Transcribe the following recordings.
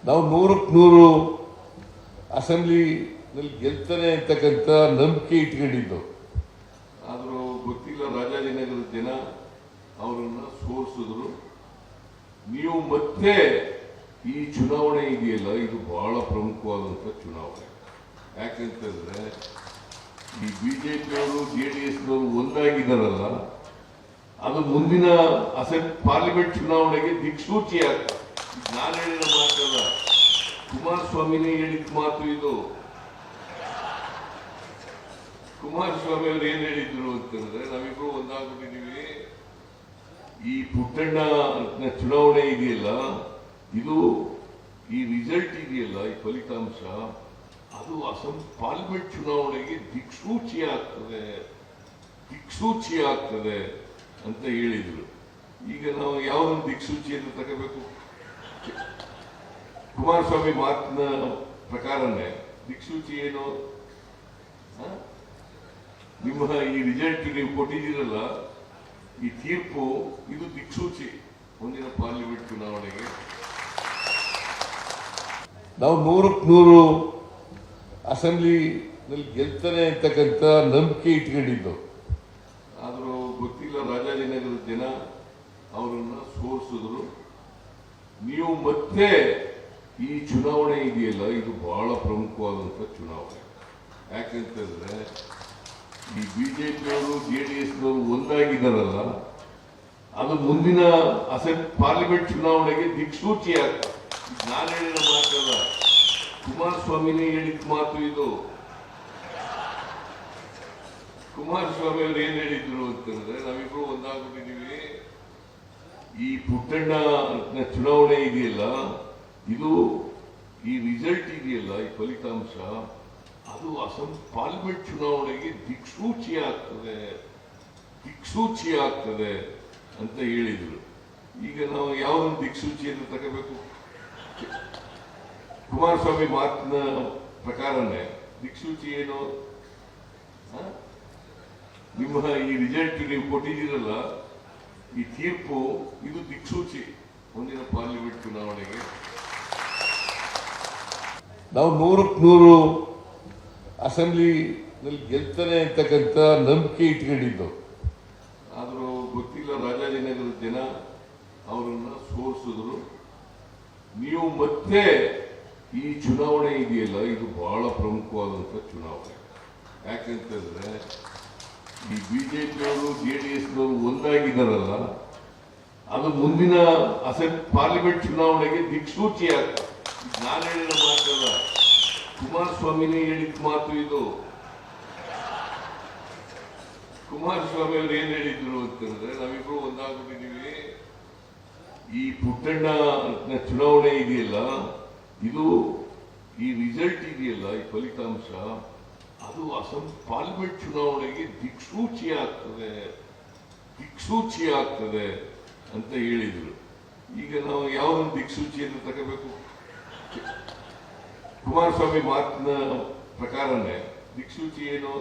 ನಾವು 100ಕ್ಕೆ 100 ಅಸೆಂಬ್ಲಿನಲ್ಲಿ ಗೆಲ್ತಾನೆ ಅಂತಕ್ಕಂಥ ನಂಬಿಕೆ ಇಟ್ಕೊಂಡಿದ್ದು. ಆದರೂ ಗೊತ್ತಿಲ್ಲ, ರಾಜಾಜಿನಗರದ ಜನ ಅವರನ್ನ ಸೋಲಿಸಿದ್ರು. ನೀವು ಮತ್ತೆ ಈ ಚುನಾವಣೆ ಇದೆಯಲ್ಲ, ಇದು ಬಹಳ ಪ್ರಮುಖವಾದಂಥ ಚುನಾವಣೆ. ಯಾಕಂತಂದ್ರೆ ಈ ಬಿಜೆಪಿಯವರು ಜೆಡಿಎಸ್ನವರು ಒಂದಾಗಿದ್ದಾರಲ್ಲ, ಅದು ಮುಂದಿನ ಪಾರ್ಲಿಮೆಂಟ್ ಚುನಾವಣೆಗೆ ದಿಕ್ಸೂಚಿ ಆಗ್ತದೆ. ನಾನು ಹೇಳಿದ ಮಾತಲ್ಲ, ಕುಮಾರಸ್ವಾಮಿನೇ ಹೇಳಿದ ಮಾತು ಇದು. ಕುಮಾರಸ್ವಾಮಿ ಅವರು ಏನ್ ಹೇಳಿದ್ರು ಅಂತಂದ್ರೆ, ನಾವಿಬ್ರು ಒಂದಾಗ್ಬಿಟ್ಟಿದೀವಿ, ಈ ಪುಟ್ಟಣ್ಣ ಚುನಾವಣೆ ಇದೆಯಲ್ಲ, ಇದು ಈ ರಿಸಲ್ಟ್ ಇದೆಯಲ್ಲ, ಈ ಫಲಿತಾಂಶ ಅದು ಪಾರ್ಲಿಮೆಂಟ್ ಚುನಾವಣೆಗೆ ದಿಕ್ಸೂಚಿ ಆಗ್ತದೆ ಅಂತ ಹೇಳಿದ್ರು. ಈಗ ನಾವು ಯಾವ್ದೊಂದು ದಿಕ್ಸೂಚಿಯನ್ನು ತಗೋಬೇಕು? ಕುಮಾರಸ್ವಾಮಿ ಮಾತಿನ ಪ್ರಕಾರನೇ ದಿಕ್ಸೂಚಿ ಏನು? ನಿಮ್ಮ ಈ ರಿಸಲ್ಟ್ ನೀವು ಕೊಟ್ಟಿದ್ದೀರಲ್ಲ, ಈ ತೀರ್ಪು, ಇದು ದಿಕ್ಸೂಚಿ ಮುಂದಿನ ಪಾರ್ಲಿಮೆಂಟ್ ಚುನಾವಣೆಗೆ. ನಾವು 100ಕ್ಕೆ 100 ಅಸೆಂಬ್ಲಿನಲ್ಲಿ ಗೆಲ್ತಾನೆ ಅಂತಕ್ಕಂಥ ನಂಬಿಕೆ ಇಟ್ಕೊಂಡಿದ್ದು. ಆದರೂ ಗೊತ್ತಿಲ್ಲ, ರಾಜಾಜಿನಗರದ ಜನ ಅವರನ್ನ ಸೋಲಿಸಿದ್ರು. ನೀವು ಮತ್ತೆ ಈ ಚುನಾವಣೆ ಇದೆಯಲ್ಲ, ಇದು ಬಹಳ ಪ್ರಮುಖವಾದಂಥ ಚುನಾವಣೆ. ಯಾಕಂತಂದ್ರೆ ಈ ಬಿಜೆಪಿಯವರು ಜೆಡಿಎಸ್ನವರು ಒಂದಾಗಿದ್ದಾರಲ್ಲ, ಅದು ಮುಂದಿನ ಪಾರ್ಲಿಮೆಂಟ್ ಚುನಾವಣೆಗೆ ದಿಕ್ಸೂಚಿ ಆಗ್ತದೆ. ನಾನು ಹೇಳಿದ ಮಾತಲ್ಲ, ಕುಮಾರಸ್ವಾಮಿನೇ ಹೇಳಿದ ಮಾತು ಇದು. ಕುಮಾರಸ್ವಾಮಿ ಅವರು ಏನ್ ಹೇಳಿದ್ರು ಅಂತಂದ್ರೆ, ನಾವಿಬ್ರು ಒಂದಾಗ್ಬಿಟ್ಟಿದೀವಿ, ಈ ಪುಟ್ಟಣ್ಣ ಚುನಾವಣೆ ಇದೆಯಲ್ಲ, ಇದು ಈ ರಿಸಲ್ಟ್ ಇದೆಯಲ್ಲ, ಈ ಫಲಿತಾಂಶ ಅದು ಪಾರ್ಲಿಮೆಂಟ್ ಚುನಾವಣೆಗೆ ದಿಕ್ಸೂಚಿ ಆಗ್ತದೆ ಅಂತ ಹೇಳಿದ್ರು. ಈಗ ನಾವು ಯಾವ್ದೊಂದು ದಿಕ್ಸೂಚಿಯನ್ನು ತಗೋಬೇಕು? ಕುಮಾರಸ್ವಾಮಿ ಮಾತಿನ ಪ್ರಕಾರನೇ ದಿಕ್ಸೂಚಿ ಏನು? ನಿಮ್ಮ ಈ ರಿಸಲ್ಟ್ ನೀವು ಕೊಟ್ಟಿದ್ದೀರಲ್ಲ, ಈ ತೀರ್ಪು, ಇದು ದಿಕ್ಸೂಚಿ ಮುಂದಿನ ಪಾರ್ಲಿಮೆಂಟ್ ಚುನಾವಣೆಗೆ. ನಾವು 100ಕ್ಕೆ 100 ಅಸೆಂಬ್ಲಿನಲ್ಲಿ ಗೆಲ್ತಾನೆ ಅಂತಕ್ಕಂಥ ನಂಬಿಕೆ ಇಟ್ಕೊಂಡಿದ್ದು. ಆದರೂ ಗೊತ್ತಿಲ್ಲ, ರಾಜಾಜಿನಗರದ ಜನ ಅವರನ್ನ ಸೋಲಿಸಿದ್ರು. ನೀವು ಮತ್ತೆ ಈ ಚುನಾವಣೆ ಇದೆಯಲ್ಲ, ಇದು ಬಹಳ ಪ್ರಮುಖವಾದಂಥ ಚುನಾವಣೆ. ಯಾಕಂತಂದ್ರೆ ಈ ಬಿಜೆಪಿಯವರು ಜೆಡಿಎಸ್ನವರು ಒಂದಾಗಿದ್ದಾರಲ್ಲ, ಅದು ಮುಂದಿನ ಪಾರ್ಲಿಮೆಂಟ್ ಚುನಾವಣೆಗೆ ದಿಕ್ಸೂಚಿ ಆಗ್ತದೆ. ನಾನು ಹೇಳಿದ ಮಾತಲ್ಲ, ಕುಮಾರಸ್ವಾಮಿನೇ ಹೇಳಿದ ಮಾತು ಇದು. ಕುಮಾರಸ್ವಾಮಿ ಅವರು ಏನ್ ಹೇಳಿದ್ರು ಅಂತಂದ್ರೆ, ನಾವಿಬ್ರು ಒಂದಾಗ್ಬಿಟ್ಟಿದೀವಿ, ಈ ಪುಟ್ಟಣ್ಣ ಚುನಾವಣೆ ಇದೆಯಲ್ಲ, ಇದು ಈ ರಿಸಲ್ಟ್ ಇದೆಯಲ್ಲ, ಈ ಫಲಿತಾಂಶ ಅದು ಪಾರ್ಲಿಮೆಂಟ್ ಚುನಾವಣೆಗೆ ದಿಕ್ಸೂಚಿ ಆಗ್ತದೆ ಅಂತ ಹೇಳಿದ್ರು. ಈಗ ನಾವು ಯಾವ್ದೊಂದು ದಿಕ್ಸೂಚಿಯನ್ನು ತಗೋಬೇಕು? ಕುಮಾರಸ್ವಾಮಿ ಮಾತಿನ ಪ್ರಕಾರನೇ ದಿಕ್ಸೂಚಿ ಏನು?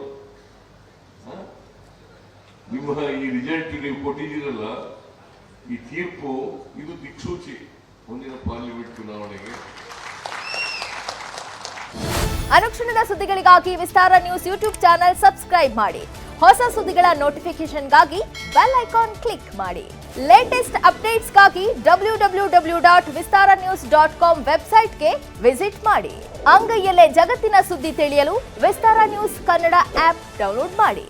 ನಿಮ್ಮ ಈ ರಿಸಲ್ಟ್ ನೀವು ಕೊಟ್ಟಿದ್ದೀರಲ್ಲ, ಈ ತೀರ್ಪು, ಇದು ದಿಕ್ಸೂಚಿ ಮುಂದಿನ ಪಾರ್ಲಿಮೆಂಟ್ ಚುನಾವಣೆಗೆ. ಅನುಕ್ಷಣದ ಸುದ್ದಿಗಳಿಗಾಗಿ ವಿಸ್ತಾರ ನ್ಯೂಸ್ ಯೂಟ್ಯೂಬ್ ಚಾನೆಲ್ ಸಬ್ಸ್ಕ್ರೈಬ್ ಮಾಡಿ. ಹೊಸ ಸುದ್ದಿಗಳ ನೋಟಿಫಿಕೇಶನ್ಗಾಗಿ ಬೆಲ್ ಐಕಾನ್ ಕ್ಲಿಕ್ ಮಾಡಿ. ಲೇಟೆಸ್ಟ್ ಅಪ್ಡೇಟ್ಸ್ಗಾಗಿ www.vistaranews.com ವೆಬ್ಸೈಟ್ಗೆ ವಿಸಿಟ್ ಮಾಡಿ. ಅಂಗೈಯಲ್ಲೇ ಜಗತ್ತಿನ ಸುದ್ದಿ ತಿಳಿಯಲು ವಿಸ್ತಾರ ನ್ಯೂಸ್ ಕನ್ನಡ ಆಪ್ ಡೌನ್ಲೋಡ್ ಮಾಡಿ.